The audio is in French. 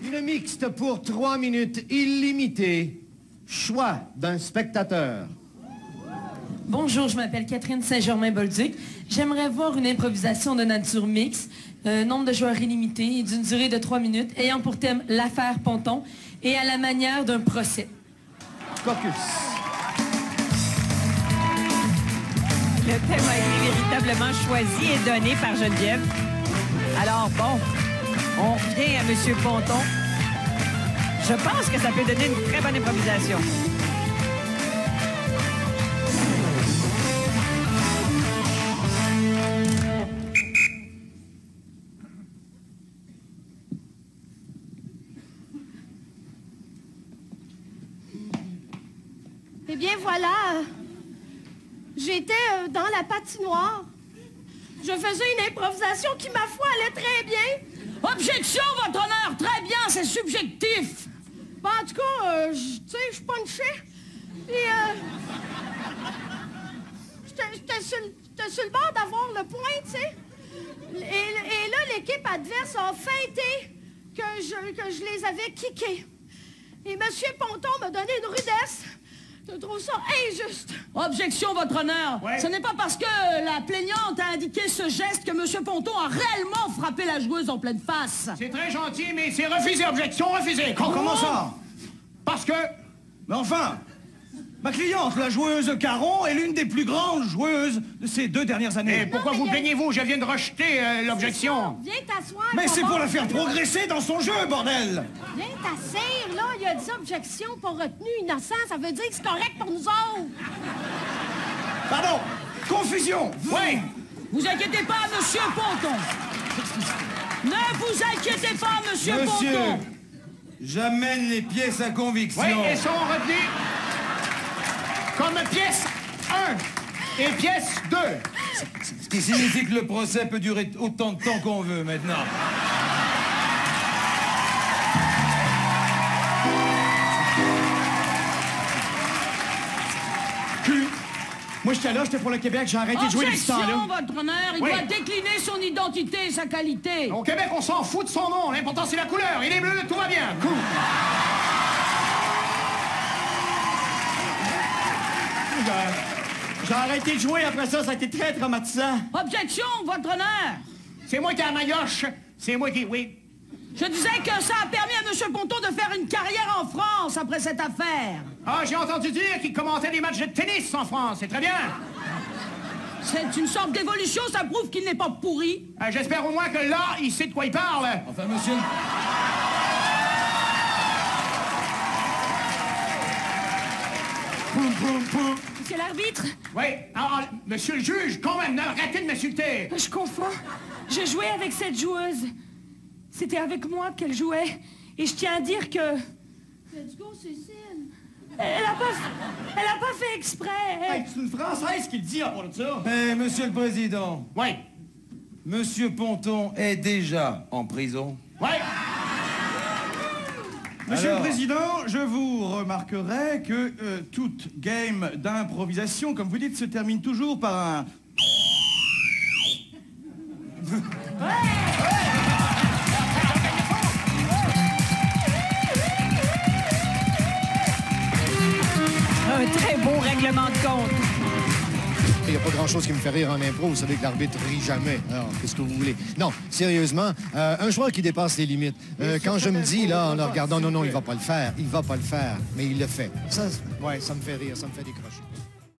Une mixte pour 3 minutes illimitées. Choix d'un spectateur. Bonjour, je m'appelle Catherine Saint-Germain-Bolduc. J'aimerais voir une improvisation de nature mixte, nombre de joueurs illimité et d'une durée de 3 minutes, ayant pour thème l'affaire Ponton et à la manière d'un procès. Caucus. Le thème a été véritablement choisi et donné par Geneviève. Alors, bon, on vient à M. Ponton. Je pense que ça peut donner une très bonne improvisation. Eh bien, voilà. J'étais dans la patinoire. Je faisais une improvisation qui, ma foi, allait très bien. Objection, votre honneur! Très bien, c'est subjectif! Ben, en tout cas, tu sais, je punchais. Puis, j'étais sur le bord d'avoir le point, tu sais. Et là, l'équipe adverse a feinté que je les avais kickés. Et M. Ponton m'a donné une rudesse. Je trouve ça injuste. Objection, votre honneur. Ouais. Ce n'est pas parce que la plaignante a indiqué ce geste que M. Ponton a réellement frappé la joueuse en pleine face. C'est très gentil, mais c'est refusé. Objection, refusé. Comment ça? Parce que... Mais enfin, ma cliente, la joueuse Caron, est l'une des plus grandes joueuses de ces 2 dernières années. Et pourquoi vous plaignez-vous? Je viens de rejeter l'objection. Viens t'asseoir. Mais c'est pour la faire progresser. progresser dans son jeu, bordel! Viens t'asseoir, là. Il y a des objections pour retenu innocent. Ça veut dire que c'est correct pour nous autres. Pardon, confusion. Oui. Vous inquiétez pas, M. Ponton. Ne vous inquiétez pas, M. Ponton. j'amène les pièces à conviction. Oui, elles sont retenues comme pièce 1 et pièce 2. Ce qui signifie que le procès peut durer autant de temps qu'on veut maintenant. Moi, j'étais là, j'étais pour le Québec, j'ai arrêté de jouer depuis ce temps-là. Objection, votre honneur. Il Oui. doit décliner son identité et sa qualité. Au Québec, on s'en fout de son nom. L'important, c'est la couleur. Il est bleu, tout va bien. Cool. J'ai arrêté de jouer après ça, ça a été très traumatisant. Objection, votre honneur. C'est moi qui ai la maillotche. C'est moi qui... Oui. Je disais que ça a permis à M. Ponton de faire une carrière en France après cette affaire. Ah, j'ai entendu dire qu'il commentait des matchs de tennis en France. C'est très bien. C'est une sorte d'évolution, ça prouve qu'il n'est pas pourri. J'espère au moins que là, il sait de quoi il parle. Enfin, monsieur... Monsieur l'arbitre, Oui. Alors, monsieur le juge, quand même, arrêtez de m'insulter. je confonds. Je jouais avec cette joueuse. C'était avec moi qu'elle jouait. Et je tiens à dire que... Let's go, Cécile. Elle a pas fait exprès. Hey, c'est une Française qui le dit à part de ça. Mais, monsieur le président, Oui. monsieur Ponton est déjà en prison. Oui. Monsieur Alors... le Président, je vous remarquerai que toute game d'improvisation, comme vous dites, se termine toujours par un... Un très beau règlement de compte. Il n'y a pas grand-chose qui me fait rire en impro. Vous savez que l'arbitre rit jamais. Alors, qu'est-ce que vous voulez? Non, sérieusement, un joueur qui dépasse les limites. Quand je me dis, là, en le regardant, non, il va pas le faire. Il va pas le faire. Mais il le fait. Ça, ouais, ça me fait rire. Ça me fait décrocher.